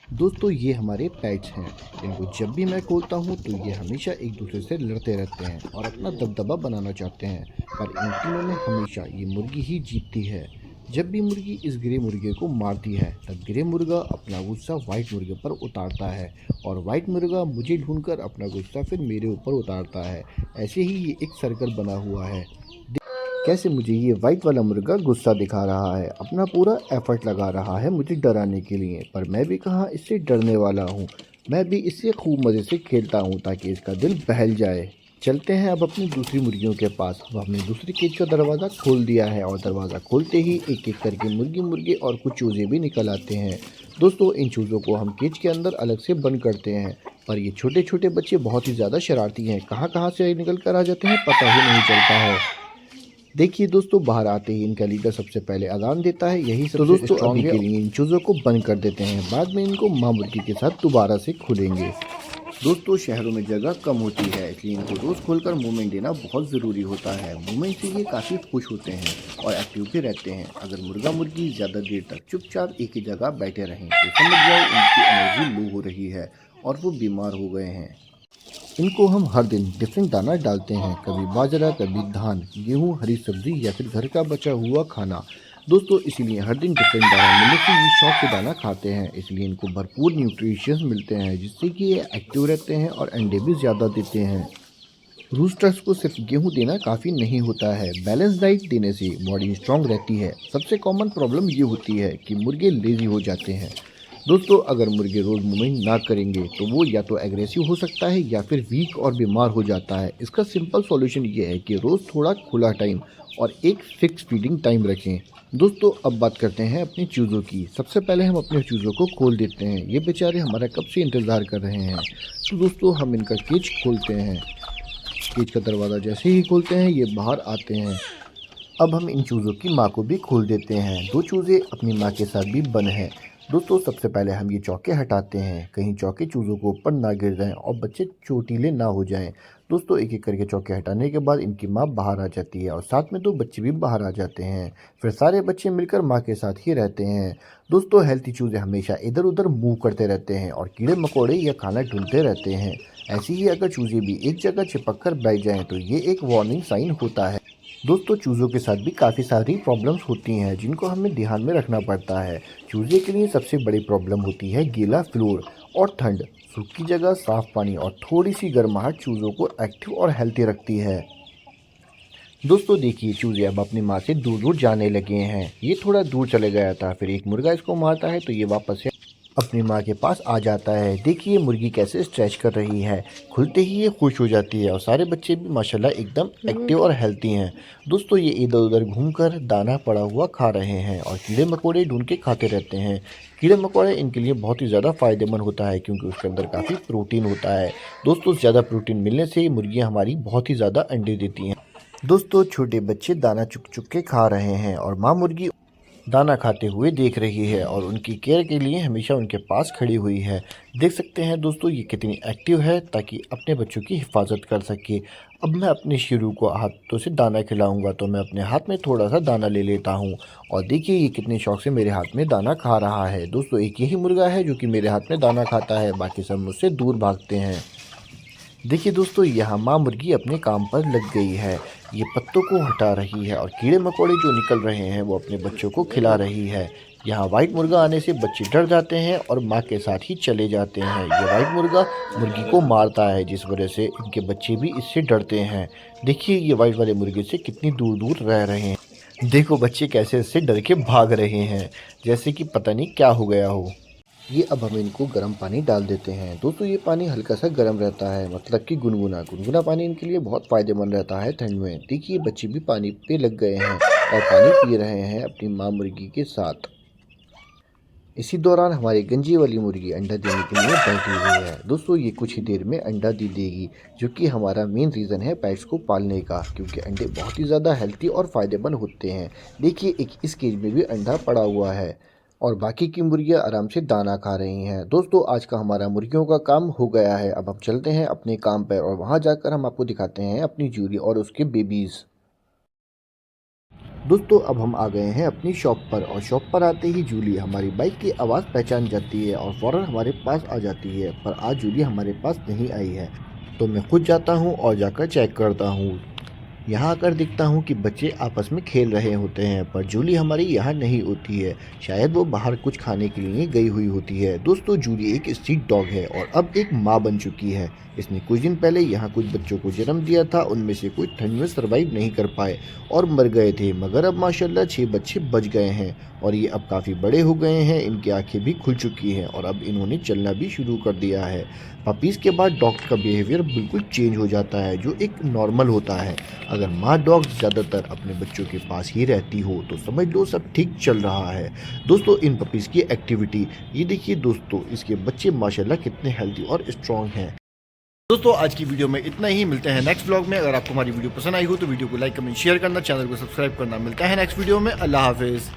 दोस्तों ये हमारे पेट्स हैं। इनको जब भी मैं खोलता हूँ तो ये हमेशा एक दूसरे से लड़ते रहते हैं और अपना दबदबा बनाना चाहते हैं। पर इन तीनों में हमेशा ये मुर्गी ही जीतती है। जब भी मुर्गी इस ग्रे मुर्गे को मारती है तब ग्रे मुर्गा अपना गुस्सा वाइट मुर्गे पर उतारता है और वाइट मुर्गा मुझे ढूंढकर अपना गुस्सा फिर मेरे ऊपर उतारता है। ऐसे ही ये एक सर्कल बना हुआ है। कैसे मुझे ये वाइट वाला मुर्गा गुस्सा दिखा रहा है, अपना पूरा एफर्ट लगा रहा है मुझे डराने के लिए, पर मैं भी कहाँ इससे डरने वाला हूँ। मैं भी इससे खूब मज़े से खेलता हूँ ताकि इसका दिल बहल जाए। चलते हैं अब अपनी दूसरी मुर्गियों के पास। अब हमने दूसरी केज का दरवाज़ा खोल दिया है और दरवाज़ा खोलते ही एक एक करके मुर्गी मुर्गे और कुछ चूज़े भी निकल आते हैं। दोस्तों इन चूज़ों को हम केज के अंदर अलग से बंद करते हैं, पर ये छोटे छोटे बच्चे बहुत ही ज़्यादा शरारती हैं, कहाँ कहाँ से निकल कर आ जाते हैं पता ही नहीं चलता है। देखिए दोस्तों बाहर आते ही इनका लीडर सबसे पहले अज़ान देता है, यही सबसे दोस्तों अभी स्ट्रॉन्ग है। के लिए इन चूज़ों को बंद कर देते हैं, बाद में इनको माँ मुर्गी के साथ दोबारा से खुलेंगे। दोस्तों शहरों में जगह कम होती है, इसलिए इनको रोज़ खोलकर मूवमेंट देना बहुत ज़रूरी होता है। मूवमेंट से ये काफ़ी खुश होते हैं और एक्टिव भी रहते हैं। अगर मुर्गा मुर्गी ज़्यादा देर तक चुपचाप एक ही जगह बैठे रहें तो समझ जाओ उनकी एनर्जी लो हो रही है और वो बीमार हो गए हैं। इनको हम हर दिन डिफरेंट दाना डालते हैं, कभी बाजरा, कभी धान, गेहूँ, हरी सब्जी या फिर घर का बचा हुआ खाना। दोस्तों इसीलिए हर दिन डिफरेंट दाना मिलने से ये शौक से दाना खाते हैं, इसलिए इनको भरपूर न्यूट्रिशंस मिलते हैं जिससे कि ये एक्टिव रहते हैं और अंडे भी ज़्यादा देते हैं। रूस्टर्स को सिर्फ गेहूं देना काफ़ी नहीं होता है, बैलेंस डाइट देने से बॉडी स्ट्रांग रहती है। सबसे कॉमन प्रॉब्लम ये होती है कि मुर्गे लेजी हो जाते हैं। दोस्तों अगर मुर्गे रोज़ मूवमेंट ना करेंगे तो वो या तो एग्रेसिव हो सकता है या फिर वीक और बीमार हो जाता है। इसका सिंपल सॉल्यूशन ये है कि रोज़ थोड़ा खुला टाइम और एक फिक्स फीडिंग टाइम रखें। दोस्तों अब बात करते हैं अपनी चूज़ों की। सबसे पहले हम अपने चूज़ों को खोल देते हैं, ये बेचारे हमारा कब से इंतज़ार कर रहे हैं। तो दोस्तों हम इनका केज खोलते हैं। केज का दरवाज़ा जैसे ही खोलते हैं ये बाहर आते हैं। अब हम इन चूज़ों की माँ को भी खोल देते हैं। दो चूज़े अपनी माँ के साथ भी बंद हैं। दोस्तों सबसे पहले हम ये चौके हटाते हैं, कहीं चौके चूज़ों को ऊपर ना गिर जाएं और बच्चे चोटीले ना हो जाएं। दोस्तों एक एक करके चौके हटाने के बाद इनकी माँ बाहर आ जाती है और साथ में दो बच्चे भी बाहर आ जाते हैं। फिर सारे बच्चे मिलकर माँ के साथ ही रहते हैं। दोस्तों हेल्थी चूज़े हमेशा इधर उधर मूव करते रहते हैं और कीड़े मकोड़े या खाना ढूंढते रहते हैं। ऐसे ही अगर चूज़े भी एक जगह चिपक कर बैठ जाएं तो ये एक वार्निंग साइन होता है। दोस्तों चूज़ों के साथ भी काफ़ी सारी प्रॉब्लम्स होती हैं जिनको हमें ध्यान में रखना पड़ता है। चूज़े के लिए सबसे बड़ी प्रॉब्लम होती है गीला फ्लोर और ठंड। सूखी जगह, साफ पानी और थोड़ी सी गर्माहट चूज़ों को एक्टिव और हेल्थी रखती है। दोस्तों देखिए चूज़े अब अपनी माँ से दूर दूर जाने लगे हैं। ये थोड़ा दूर चले गया था, फिर एक मुर्गा इसको मारता है तो ये वापस से अपनी माँ के पास आ जाता है। देखिए मुर्गी कैसे स्ट्रेच कर रही है, खुलते ही ये खुश हो जाती है और सारे बच्चे भी माशाल्लाह एकदम एक्टिव और हेल्थी हैं। दोस्तों ये इधर उधर घूमकर दाना पड़ा हुआ खा रहे हैं और कीड़े मकोड़े ढूंढ के खाते रहते हैं। कीड़े मकोड़े इनके लिए बहुत ही ज़्यादा फ़ायदेमंद होता है क्योंकि उसके अंदर काफ़ी प्रोटीन होता है। दोस्तों ज़्यादा प्रोटीन मिलने से मुर्गियाँ हमारी बहुत ही ज़्यादा अंडे देती हैं। दोस्तों छोटे बच्चे दाना चुग चुग के खा रहे हैं और माँ मुर्गी दाना खाते हुए देख रही है और उनकी केयर के लिए हमेशा उनके पास खड़ी हुई है। देख सकते हैं दोस्तों ये कितनी एक्टिव है ताकि अपने बच्चों की हिफाजत कर सके। अब मैं अपने शिरू को हाथों से दाना खिलाऊंगा तो मैं अपने हाथ में थोड़ा सा दाना ले लेता हूँ और देखिए ये कितने शौक से मेरे हाथ में दाना खा रहा है। दोस्तों एक यही मुर्गा है जो कि मेरे हाथ में दाना खाता है, बाकी सब मुझसे दूर भागते हैं। देखिए दोस्तों यहाँ माँ मुर्गी अपने काम पर लग गई है। ये पत्तों को हटा रही है और कीड़े मकोड़े जो निकल रहे हैं वो अपने बच्चों को खिला रही है। यहाँ वाइट मुर्गा आने से बच्चे डर जाते हैं और माँ के साथ ही चले जाते हैं। ये वाइट मुर्गा मुर्गी को मारता है जिस वजह से इनके बच्चे भी इससे डरते हैं। देखिए ये वाइट वाले मुर्गे से कितनी दूर दूर रह रहे हैं। देखो बच्चे कैसे इससे डर के भाग रहे हैं, जैसे कि पता नहीं क्या हो गया हो। ये अब हम इनको गर्म पानी डाल देते हैं। दोस्तों ये पानी हल्का सा गर्म रहता है, मतलब कि गुनगुना गुनगुना पानी इनके लिए बहुत फ़ायदेमंद रहता है ठंड में। देखिए बच्चे भी पानी पे लग गए हैं और पानी पी रहे हैं अपनी माँ मुर्गी के साथ। इसी दौरान हमारी गंजी वाली मुर्गी अंडा देने के लिए बैठी हुई है। दोस्तों ये कुछ ही देर में अंडा दे देगी, जो कि हमारा मेन रीज़न है पेट्स को पालने का, क्योंकि अंडे बहुत ही ज़्यादा हेल्थी और फ़ायदेमंद होते हैं। देखिए एक इस केज में भी अंडा पड़ा हुआ है और बाकी की मुर्गियां आराम से दाना खा रही हैं। दोस्तों आज का हमारा मुर्गियों का काम हो गया है। अब हम चलते हैं अपने काम पर और वहां जाकर हम आपको दिखाते हैं अपनी जूरी और उसके बेबीज़। दोस्तों अब हम आ गए हैं अपनी शॉप पर और शॉप पर आते ही जूली हमारी बाइक की आवाज़ पहचान जाती है और फ़ौरन हमारे पास आ जाती है, पर आज जूली हमारे पास नहीं आई है। तो मैं खुद जाता हूँ और जाकर चेक करता हूँ। यहाँ आकर देखता हूँ कि बच्चे आपस में खेल रहे होते हैं, पर जूली हमारी यहाँ नहीं होती है। शायद वो बाहर कुछ खाने के लिए गई हुई होती है। दोस्तों जूली एक स्ट्रीट डॉग है और अब एक माँ बन चुकी है। इसने कुछ दिन पहले यहाँ कुछ बच्चों को जन्म दिया था, उनमें से कुछ ठंड में सर्वाइव नहीं कर पाए और मर गए थे, मगर अब माशाल्लाह 6 बच्चे बच गए हैं और ये अब काफ़ी बड़े हो गए हैं। इनकी आंखें भी खुल चुकी हैं और अब इन्होंने चलना भी शुरू कर दिया है। पपीज़ के बाद डॉग का बिहेवियर बिल्कुल चेंज हो जाता है, जो एक नॉर्मल होता है। अगर माँ डॉग ज़्यादातर अपने बच्चों के पास ही रहती हो तो समझ लो सब ठीक चल रहा है। दोस्तों इन पपीज़ की एक्टिविटी ये देखिए दोस्तों, इसके बच्चे माशाल्लाह कितने हेल्दी और स्ट्रॉन्ग हैं। दोस्तों आज की वीडियो में इतना ही, मिलते हैं नेक्स्ट ब्लॉग में। अगर आपको हमारी वीडियो पसंद आई हो तो वीडियो को लाइक कमेंट शेयर करना, चैनल को सब्सक्राइब करना। मिलता है नेक्स्ट वीडियो में। अल्लाह हाफिज़।